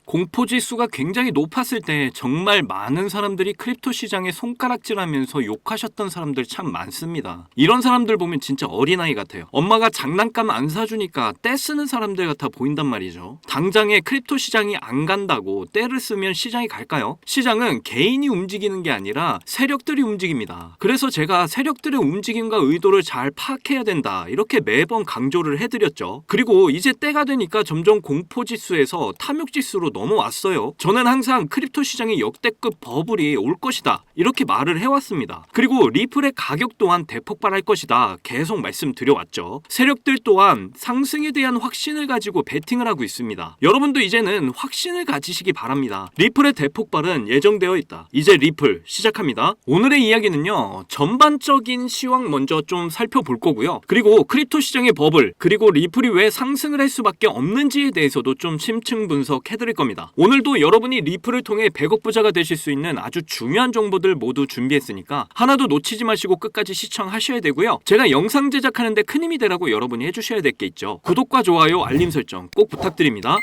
공포지수가 굉장히 높았을 때 정말 많은 사람들이 크립토 시장에 손가락질하면서 욕하셨던 사람들 참 많습니다. 이런 사람들 보면 진짜 어린아이 같아요. 엄마가 장난감 안 사주니까 떼 쓰는 사람들 같아 보인단 말이죠. 당장에 크립토 시장이 안 간다고 떼를 쓰면 시장이 갈까요? 시장은 개인이 움직이는 게 아니라 세력들이 움직입니다. 그래서 제가 세력들의 움직임과 의도를 잘 파악해야 된다, 이렇게 매번 강조를 해드렸죠. 그리고 이제 때가 되니까 점점 공포지수에서 탐욕지수로 넘어왔어요. 저는 항상 크립토 시장의 역대급 버블이 올 것이다, 이렇게 말을 해왔습니다. 그리고 리플의 가격 또한 대폭발할 것이다 계속 말씀드려왔죠. 세력들 또한 상승에 대한 확신을 가지고 베팅을 하고 있습니다. 여러분도 이제는 확신을 가지시기 바랍니다. 리플의 대폭발은 예정되어 있다. 이제 리플 시작합니다. 오늘의 이야기는요, 전반적인 시황 먼저 좀 살펴볼 거고요. 그리고 크립토 시장의 버블, 그리고 리플이 왜 상승을 할 수밖에 없는지에 대해서도 좀 심층 분석해드릴 겁니다. 오늘도 여러분이 리플을 통해 100억 부자가 되실 수 있는 아주 중요한 정보들 모두 준비했으니까 하나도 놓치지 마시고 끝까지 시청하셔야 되고요. 제가 영상 제작하는데 큰 힘이 되라고 여러분이 해주셔야 될 게 있죠. 구독과 좋아요, 알림 설정 꼭 부탁드립니다.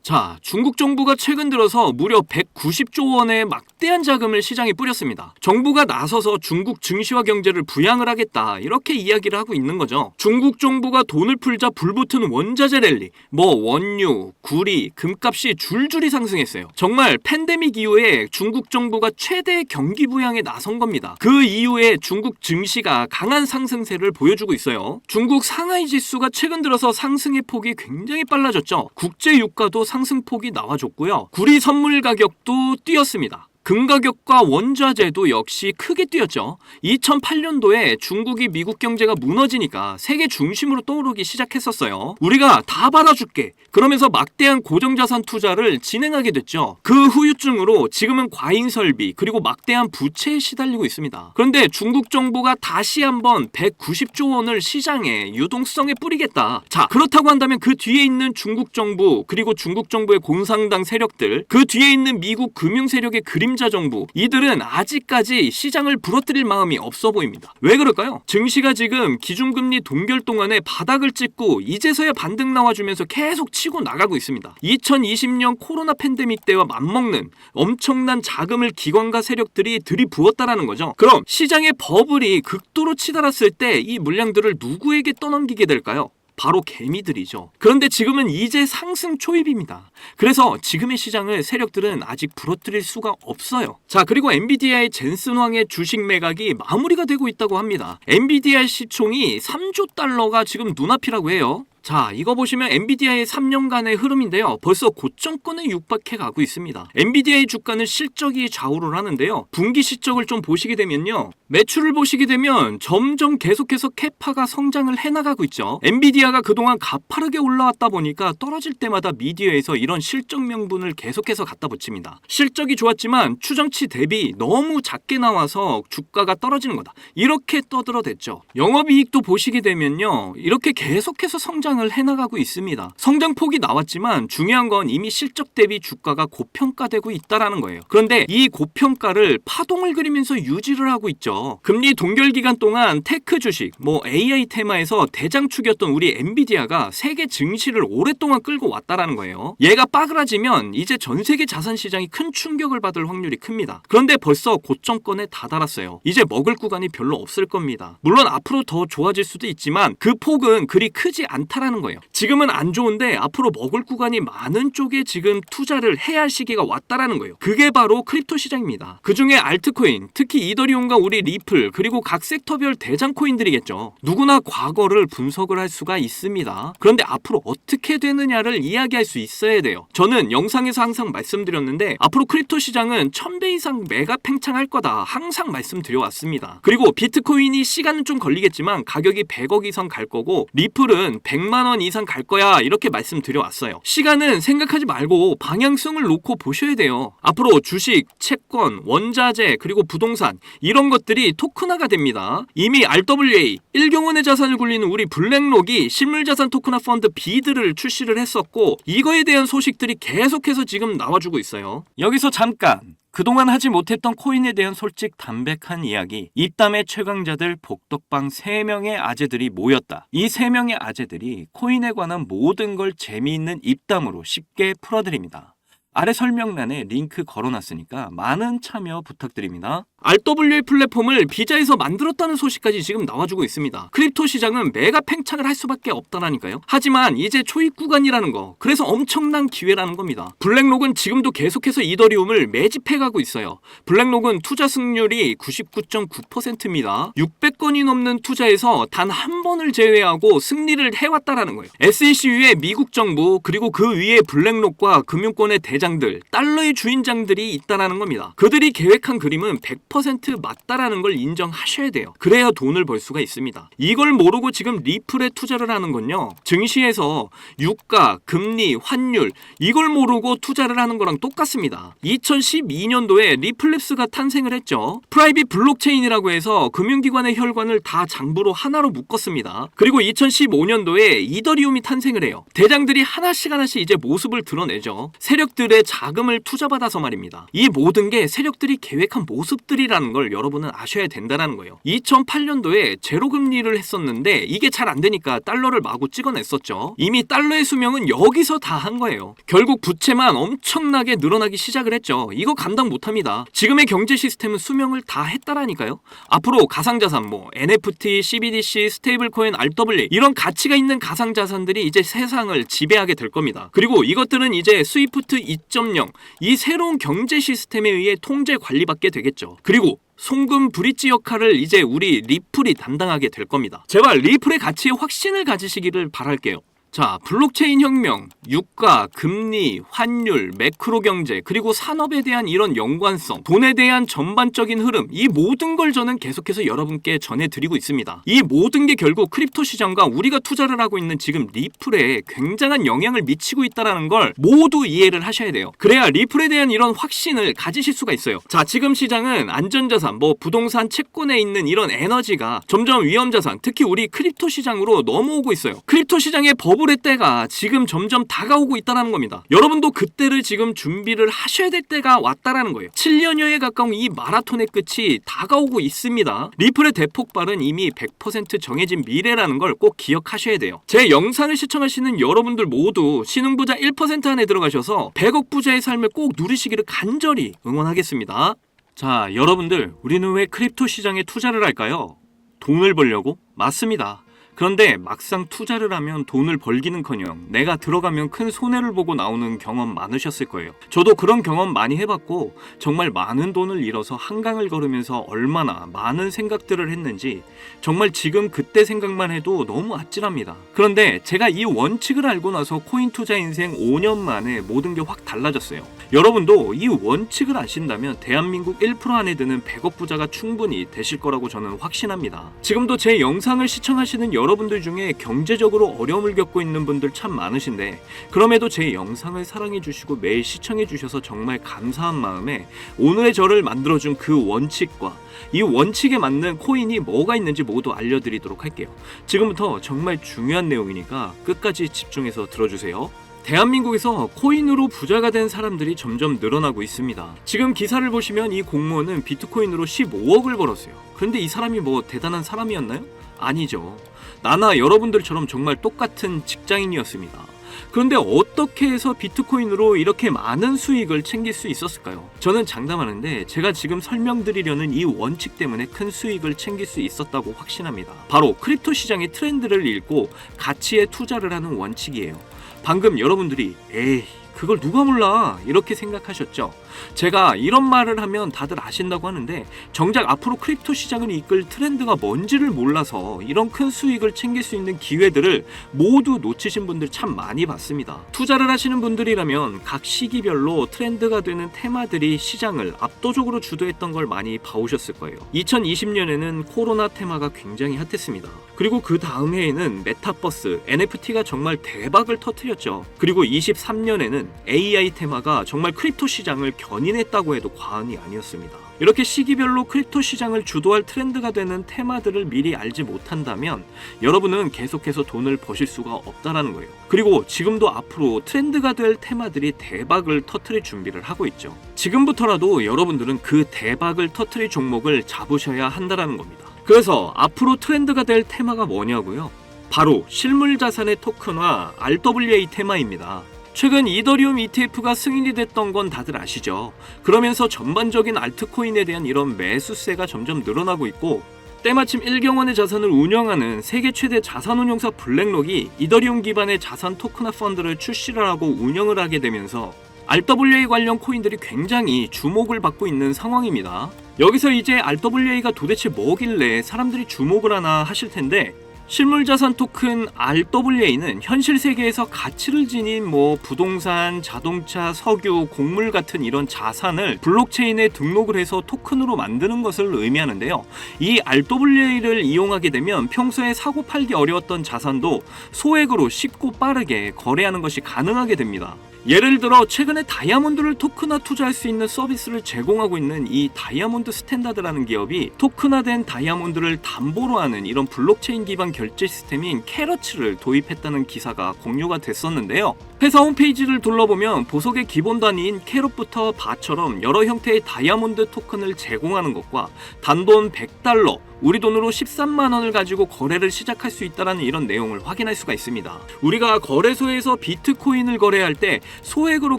자, 중국 정부가 최근 들어서 무려 190조 원의 막대한 자금을 시장에 뿌렸습니다. 정부가 나서서 중국 증시와 경제를 부양을 하겠다, 이렇게 이야기를 하고 있는 거죠. 중국 정부가 돈을 풀자 불붙은 원자재 랠리, 원유, 구리, 금값이 줄줄이 상승했어요. 정말 팬데믹 이후에 중국 정부가 최대 경기 부양에 나선 겁니다. 그 이후에 중국 증시가 강한 상승세를 보여주고 있어요. 중국 상하이 지수가 최근 들어서 상승의 폭이 굉장히 빨라졌죠. 국제 유가도 상승폭이 나와줬고요. 구리 선물 가격도 뛰었습니다. 금 가격과 원자재도 역시 크게 뛰었죠. 2008년도에 중국이 미국 경제가 무너지니까 세계 중심으로 떠오르기 시작했었어요. 우리가 다 받아줄게, 그러면서 막대한 고정자산 투자를 진행하게 됐죠. 그 후유증으로 지금은 과잉 설비, 그리고 막대한 부채에 시달리고 있습니다. 그런데 중국 정부가 다시 한번 190조 원을 시장에 유동성에 뿌리겠다. 자, 그렇다고 한다면 그 뒤에 있는 중국 정부, 그리고 중국 정부의 공산당 세력들, 그 뒤에 있는 미국 금융 세력의 그림자 정부, 이들은 아직까지 시장을 부러뜨릴 마음이 없어 보입니다. 왜 그럴까요? 증시가 지금 기준금리 동결 동안에 바닥을 찍고 이제서야 반등 나와주면서 계속 치고 나가고 있습니다. 2020년 코로나 팬데믹 때와 맞먹는 엄청난 자금을 기관과 세력들이 들이부었다라는 거죠. 그럼 시장의 버블이 극도로 치달았을 때 이 물량들을 누구에게 떠넘기게 될까요? 바로 개미들이죠. 그런데 지금은 이제 상승 초입입니다. 그래서 지금의 시장을 세력들은 아직 부러뜨릴 수가 없어요. 자, 그리고 엔비디아의 젠슨 황의 주식 매각이 마무리가 되고 있다고 합니다. 엔비디아 시총이 3조 달러가 지금 눈앞이라고 해요. 자, 이거 보시면 엔비디아의 3년간의 흐름인데요. 벌써 고점권에 육박해 가고 있습니다. 엔비디아의 주가는 실적이 좌우를 하는데요. 분기 실적을 좀 보시게 되면요, 매출을 보시게 되면 점점 계속해서 캐파가 성장을 해나가고 있죠. 엔비디아가 그동안 가파르게 올라왔다 보니까 떨어질 때마다 미디어에서 이런 실적 명분을 계속해서 갖다 붙입니다. 실적이 좋았지만 추정치 대비 너무 작게 나와서 주가가 떨어지는 거다, 이렇게 떠들어댔죠. 영업이익도 보시게 되면요, 이렇게 계속해서 성장을 해나가고 있습니다. 성장폭이 나왔지만 중요한 건 이미 실적 대비 주가가 고평가되고 있다라는 거예요. 그런데 이 고평가를 파동을 그리면서 유지를 하고 있죠. 금리 동결 기간 동안 테크 주식, AI 테마에서 대장축이었던 우리 엔비디아가 세계 증시를 오랫동안 끌고 왔다라는 거예요. 얘가 빠그라지면 이제 전 세계 자산 시장이 큰 충격을 받을 확률이 큽니다. 그런데 벌써 고점권에 다다랐어요. 이제 먹을 구간이 별로 없을 겁니다. 물론 앞으로 더 좋아질 수도 있지만 그 폭은 그리 크지 않다라는 거예요. 지금은 안 좋은데 앞으로 먹을 구간이 많은 쪽에 지금 투자를 해야 할 시기가 왔다라는 거예요. 그게 바로 크립토 시장입니다. 그중에 알트코인, 특히 이더리움과 우리 리플, 그리고 각 섹터별 대장 코인들이겠죠. 누구나 과거를 분석을 할 수가 있습니다. 그런데 앞으로 어떻게 되느냐를 이야기할 수 있어야 돼요. 저는 영상에서 항상 말씀드렸는데 앞으로 크립토 시장은 1000배 이상 매가 팽창할 거다 항상 말씀드려왔습니다. 그리고 비트코인이 시간은 좀 걸리겠지만 가격이 100억 이상 갈 거고, 리플은 100만 원 이상 갈 거야, 이렇게 말씀드려왔어요. 시간은 생각하지 말고 방향성을 놓고 보셔야 돼요. 앞으로 주식, 채권, 원자재, 그리고 부동산, 이런 것들이 토큰화가 됩니다. 이미 RWA, 1경 원의 자산을 굴리는 우리 블랙록이 실물자산 토큰화 펀드 비드를 출시를 했었고, 이거에 대한 소식들이 계속해서 지금 나와주고 있어요. 여기서 잠깐, 그동안 하지 못했던 코인에 대한 솔직 담백한 이야기. 입담의 최강자들 복덕방 3명의 아재들이 모였다. 이 3명의 아재들이 코인에 관한 모든 걸 재미있는 입담으로 쉽게 풀어드립니다. 아래 설명란에 링크 걸어놨으니까 많은 참여 부탁드립니다. RWA 플랫폼을 비자에서 만들었다는 소식까지 지금 나와주고 있습니다. 크립토 시장은 매가 팽창을 할 수밖에 없다라니까요. 하지만 이제 초입 구간이라는 거, 그래서 엄청난 기회라는 겁니다. 블랙록은 지금도 계속해서 이더리움을 매집해가고 있어요. 블랙록은 투자 승률이 99.9%입니다. 600건이 넘는 투자에서 단 한 번을 제외하고 승리를 해왔다라는 거예요. SEC 위에 미국 정부, 그리고 그 위에 블랙록과 금융권의 대장들, 달러의 주인장들이 있다라는 겁니다. 그들이 계획한 그림은 100% 맞다라는 걸 인정하셔야 돼요. 그래야 돈을 벌 수가 있습니다. 이걸 모르고 지금 리플에 투자를 하는 건요, 증시에서 유가, 금리, 환율 이걸 모르고 투자를 하는 거랑 똑같습니다. 2012년도에 리플랩스가 탄생을 했죠. 프라이빗 블록체인이라고 해서 금융기관의 혈관을 다 장부로 하나로 묶었습니다. 그리고 2015년도에 이더리움이 탄생을 해요. 대장들이 하나씩 이제 모습을 드러내죠. 세력들의 자금을 투자받아서 말입니다. 이 모든 게 세력들이 계획한 모습들이라는 걸 여러분은 아셔야 된다는 거예요. 2008년도에 제로금리를 했었는데 이게 잘 안 되니까 달러를 마구 찍어냈었죠. 이미 달러의 수명은 여기서 다 한 거예요. 결국 부채만 엄청나게 늘어나기 시작을 했죠. 이거 감당 못합니다. 지금의 경제 시스템은 수명을 다 했다라니까요. 앞으로 가상자산, NFT, CBDC, 스테이블코인, RWA 이런 가치가 있는 가상자산들이 이제 세상을 지배하게 될 겁니다. 그리고 이것들은 이제 스위프트 2.0 이 새로운 경제 시스템에 의해 통제 관리받게 되겠죠. 그리고 송금 브릿지 역할을 이제 우리 리플이 담당하게 될 겁니다. 제발 리플의 가치에 확신을 가지시기를 바랄게요. 자, 블록체인 혁명, 유가, 금리, 환율, 매크로 경제, 그리고 산업에 대한 이런 연관성, 돈에 대한 전반적인 흐름, 이 모든 걸 저는 계속해서 여러분께 전해드리고 있습니다. 이 모든 게 결국 크립토 시장과 우리가 투자를 하고 있는 지금 리플에 굉장한 영향을 미치고 있다는 걸 모두 이해를 하셔야 돼요. 그래야 리플에 대한 이런 확신을 가지실 수가 있어요. 자, 지금 시장은 안전자산, 부동산, 채권에 있는 이런 에너지가 점점 위험자산, 특히 우리 크립토 시장으로 넘어오고 있어요. 크립토 시장의 버블의 때가 지금 점점 다가오고 있다는 겁니다. 여러분도 그때를 지금 준비를 하셔야 될 때가 왔다라는 거예요. 7년여에 가까운 이 마라톤의 끝이 다가오고 있습니다. 리플의 대폭발은 이미 100% 정해진 미래라는 걸 꼭 기억하셔야 돼요. 제 영상을 시청하시는 여러분들 모두 신흥부자 1% 안에 들어가셔서 100억 부자의 삶을 꼭 누리시기를 간절히 응원하겠습니다. 자, 여러분들, 우리는 왜 크립토 시장에 투자를 할까요? 돈을 벌려고? 맞습니다. 그런데 막상 투자를 하면 돈을 벌기는커녕 내가 들어가면 큰 손해를 보고 나오는 경험 많으셨을 거예요. 저도 그런 경험 많이 해봤고 정말 많은 돈을 잃어서 한강을 걸으면서 얼마나 많은 생각들을 했는지 정말 지금 그때 생각만 해도 너무 아찔합니다. 그런데 제가 이 원칙을 알고 나서 코인 투자 인생 5년 만에 모든 게 확 달라졌어요. 여러분도 이 원칙을 아신다면 대한민국 1% 안에 드는 100억 부자가 충분히 되실 거라고 저는 확신합니다. 지금도 제 영상을 시청하시는 여러분들 중에 경제적으로 어려움을 겪고 있는 분들 참 많으신데 그럼에도 제 영상을 사랑해 주시고 매일 시청해 주셔서 정말 감사한 마음에 오늘의 저를 만들어준 그 원칙과 이 원칙에 맞는 코인이 뭐가 있는지 모두 알려드리도록 할게요. 지금부터 정말 중요한 내용이니까 끝까지 집중해서 들어주세요. 대한민국에서 코인으로 부자가 된 사람들이 점점 늘어나고 있습니다. 지금 기사를 보시면 이 공무원은 비트코인으로 15억을 벌었어요. 그런데 이 사람이 대단한 사람이었나요? 아니죠. 나나 여러분들처럼 정말 똑같은 직장인이었습니다. 그런데 어떻게 해서 비트코인으로 이렇게 많은 수익을 챙길 수 있었을까요? 저는 장담하는데 제가 지금 설명드리려는 이 원칙 때문에 큰 수익을 챙길 수 있었다고 확신합니다. 바로 크립토 시장의 트렌드를 읽고 가치에 투자를 하는 원칙이에요. 방금 여러분들이 에이 그걸 누가 몰라 이렇게 생각하셨죠? 제가 이런 말을 하면 다들 아신다고 하는데 정작 앞으로 크립토 시장을 이끌 트렌드가 뭔지를 몰라서 이런 큰 수익을 챙길 수 있는 기회들을 모두 놓치신 분들 참 많이 봤습니다. 투자를 하시는 분들이라면 각 시기별로 트렌드가 되는 테마들이 시장을 압도적으로 주도했던 걸 많이 봐오셨을 거예요. 2020년에는 코로나 테마가 굉장히 핫했습니다. 그리고 그 다음 해에는 메타버스, NFT가 정말 대박을 터뜨렸죠. 그리고 23년에는 AI 테마가 정말 크립토 시장을 견인했다고 해도 과언이 아니었습니다. 이렇게 시기별로 크립토 시장을 주도할 트렌드가 되는 테마들을 미리 알지 못한다면 여러분은 계속해서 돈을 버실 수가 없다라는 거예요. 그리고 지금도 앞으로 트렌드가 될 테마들이 대박을 터뜨릴 준비를 하고 있죠. 지금부터라도 여러분들은 그 대박을 터뜨릴 종목을 잡으셔야 한다라는 겁니다. 그래서 앞으로 트렌드가 될 테마가 뭐냐고요? 바로 실물 자산의 토큰화 RWA 테마입니다. 최근 이더리움 ETF가 승인이 됐던 건 다들 아시죠? 그러면서 전반적인 알트코인에 대한 이런 매수세가 점점 늘어나고 있고, 때마침 1경원의 자산을 운영하는 세계 최대 자산운용사 블랙록이 이더리움 기반의 자산 토큰화 펀드를 출시를 하고 운영을 하게 되면서 RWA 관련 코인들이 굉장히 주목을 받고 있는 상황입니다. 여기서 이제 RWA가 도대체 뭐길래 사람들이 주목을 하나 하실 텐데, 실물자산 토큰 RWA는 현실 세계에서 가치를 지닌 부동산, 자동차, 석유, 곡물 같은 이런 자산을 블록체인에 등록을 해서 토큰으로 만드는 것을 의미하는데요. 이 RWA를 이용하게 되면 평소에 사고 팔기 어려웠던 자산도 소액으로 쉽고 빠르게 거래하는 것이 가능하게 됩니다. 예를 들어 최근에 다이아몬드를 토큰화 투자할 수 있는 서비스를 제공하고 있는 이 다이아몬드 스탠다드라는 기업이 토큰화된 다이아몬드를 담보로 하는 이런 블록체인 기반 결제 시스템인 캐러츠를 도입했다는 기사가 공유가 됐었는데요. 회사 홈페이지를 둘러보면 보석의 기본 단위인 캐럿부터 바처럼 여러 형태의 다이아몬드 토큰을 제공하는 것과 단돈 $100, 우리 돈으로 13만 원을 가지고 거래를 시작할 수 있다는 이런 내용을 확인할 수가 있습니다. 우리가 거래소에서 비트코인을 거래할 때 소액으로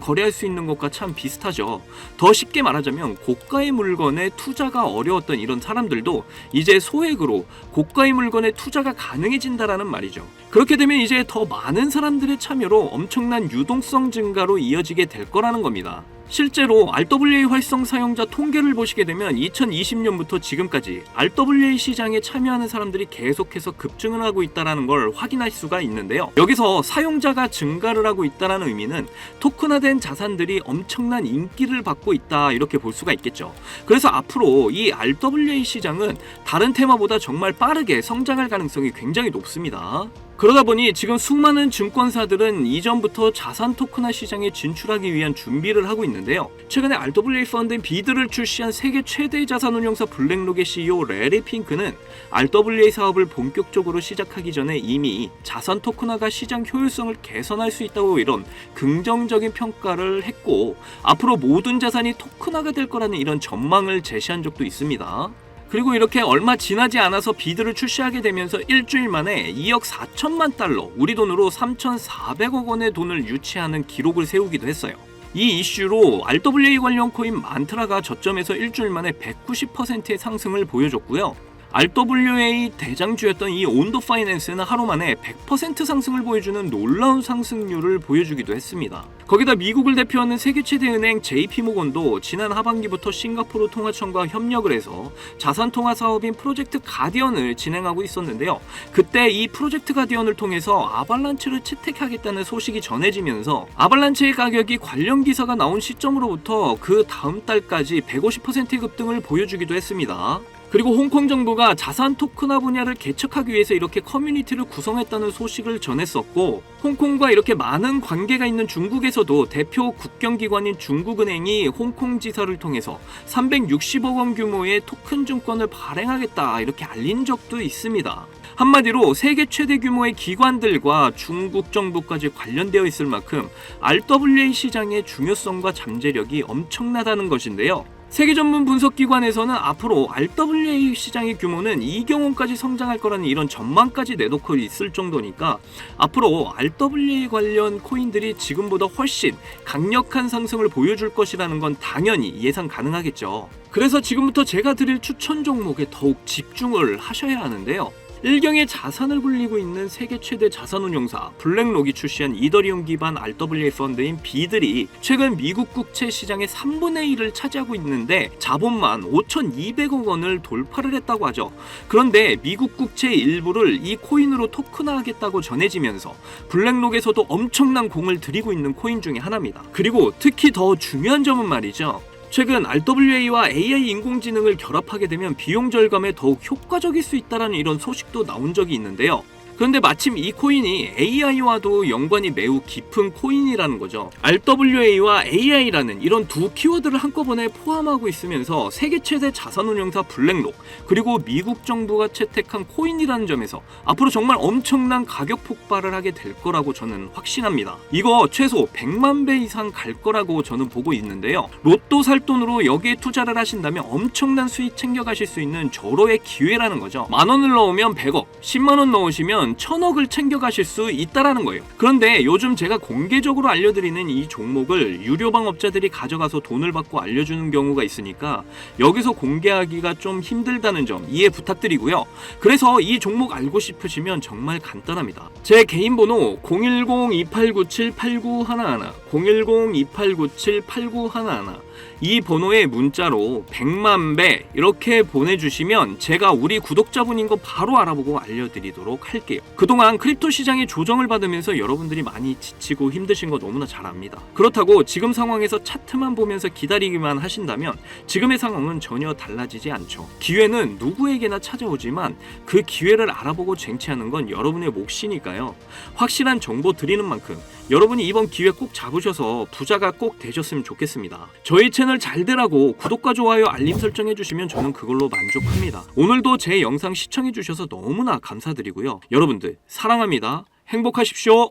거래할 수 있는 것과 참 비슷하죠. 더 쉽게 말하자면 고가의 물건에 투자가 어려웠던 이런 사람들도 이제 소액으로 고가의 물건에 투자가 가능해진다라는 말이죠. 그렇게 되면 이제 더 많은 사람들의 참여로 엄청난 유동성 증가로 이어지게 될 거라는 겁니다. 실제로 RWA 활성 사용자 통계를 보시게 되면 2020년부터 지금까지 RWA 시장에 참여하는 사람들이 계속해서 급증을 하고 있다는 걸 확인할 수가 있는데요. 여기서 사용자가 증가를 하고 있다는 의미는 토큰화된 자산들이 엄청난 인기를 받고 있다, 이렇게 볼 수가 있겠죠. 그래서 앞으로 이 RWA 시장은 다른 테마보다 정말 빠르게 성장할 가능성이 굉장히 높습니다. 그러다 보니 지금 수많은 증권사들은 이전부터 자산 토큰화 시장에 진출하기 위한 준비를 하고 있는데요. 최근에 RWA 펀드인 비드를 출시한 세계 최대 자산운용사 블랙록의 CEO 레리 핑크는 RWA 사업을 본격적으로 시작하기 전에 이미 자산 토큰화가 시장 효율성을 개선할 수 있다고 이런 긍정적인 평가를 했고, 앞으로 모든 자산이 토큰화가 될 거라는 이런 전망을 제시한 적도 있습니다. 그리고 이렇게 얼마 지나지 않아서 비드를 출시하게 되면서 일주일 만에 2억 4천만 달러, 우리 돈으로 3,400억 원의 돈을 유치하는 기록을 세우기도 했어요. 이 이슈로 RWA 관련 코인 만트라가 저점에서 일주일 만에 190%의 상승을 보여줬고요. RWA 대장주였던 이 온도 파이낸스는 하루 만에 100% 상승을 보여주는 놀라운 상승률을 보여주기도 했습니다. 거기다 미국을 대표하는 세계 최대 은행 JP모건도 지난 하반기부터 싱가포르 통화청과 협력을 해서 자산 통화 사업인 프로젝트 가디언을 진행하고 있었는데요. 그때 이 프로젝트 가디언을 통해서 아발란체를 채택하겠다는 소식이 전해지면서 아발란체의 가격이 관련 기사가 나온 시점으로부터 그 다음 달까지 150%의 급등을 보여주기도 했습니다. 그리고 홍콩 정부가 자산 토큰화 분야를 개척하기 위해서 이렇게 커뮤니티를 구성했다는 소식을 전했었고, 홍콩과 이렇게 많은 관계가 있는 중국에서도 대표 국경기관인 중국은행이 홍콩 지사를 통해서 360억 원 규모의 토큰 증권을 발행하겠다, 이렇게 알린 적도 있습니다. 한마디로 세계 최대 규모의 기관들과 중국 정부까지 관련되어 있을 만큼 RWA 시장의 중요성과 잠재력이 엄청나다는 것인데요. 세계 전문 분석기관에서는 앞으로 RWA 시장의 규모는 2경원까지 성장할 거라는 이런 전망까지 내놓고 있을 정도니까 앞으로 RWA 관련 코인들이 지금보다 훨씬 강력한 상승을 보여줄 것이라는 건 당연히 예상 가능하겠죠. 그래서 지금부터 제가 드릴 추천 종목에 더욱 집중을 하셔야 하는데요. 일경의 자산을 굴리고 있는 세계 최대 자산운용사 블랙록이 출시한 이더리움 기반 RWA 펀드인 비들이 최근 미국 국채 시장의 3분의 1을 차지하고 있는데 자본만 5,200억 원을 돌파를 했다고 하죠. 그런데 미국 국채 일부를 이 코인으로 토큰화하겠다고 전해지면서 블랙록에서도 엄청난 공을 들이고 있는 코인 중에 하나입니다. 그리고 특히 더 중요한 점은 말이죠. 최근 RWA와 AI 인공지능을 결합하게 되면 비용 절감에 더욱 효과적일 수 있다는 이런 소식도 나온 적이 있는데요. 그런데 마침 이 코인이 AI와도 연관이 매우 깊은 코인이라는 거죠. RWA와 AI라는 이런 두 키워드를 한꺼번에 포함하고 있으면서 세계 최대 자산운용사 블랙록, 그리고 미국 정부가 채택한 코인이라는 점에서 앞으로 정말 엄청난 가격 폭발을 하게 될 거라고 저는 확신합니다. 이거 최소 100만 배 이상 갈 거라고 저는 보고 있는데요. 로또 살 돈으로 여기에 투자를 하신다면 엄청난 수익 챙겨가실 수 있는 절호의 기회라는 거죠. 10,000원을 넣으면 100억, 10만원 넣으시면 1000억을 챙겨가실 수 있다라는 거예요. 그런데 요즘 제가 공개적으로 알려드리는 이 종목을 유료방업자들이 가져가서 돈을 받고 알려주는 경우가 있으니까 여기서 공개하기가 좀 힘들다는 점 이해 부탁드리고요. 그래서 이 종목 알고 싶으시면 정말 간단합니다. 제 개인 번호 010-2897-8911, 010-2897-8911, 이 번호에 문자로 100만 배 이렇게 보내주시면 제가 우리 구독자분인 거 바로 알아보고 알려드리도록 할게요. 그동안 크립토 시장이 조정을 받으면서 여러분들이 많이 지치고 힘드신 거 너무나 잘 압니다. 그렇다고 지금 상황에서 차트만 보면서 기다리기만 하신다면 지금의 상황은 전혀 달라지지 않죠. 기회는 누구에게나 찾아오지만 그 기회를 알아보고 쟁취하는 건 여러분의 몫이니까요. 확실한 정보 드리는 만큼 여러분이 이번 기회 꼭 잡으셔서 부자가 꼭 되셨으면 좋겠습니다. 저희 채널 잘 되라고 구독과 좋아요 알림 설정해 주시면 저는 그걸로 만족합니다. 오늘도 제 영상 시청해 주셔서 너무나 감사드리고요. 여러분들 사랑합니다. 행복하십시오.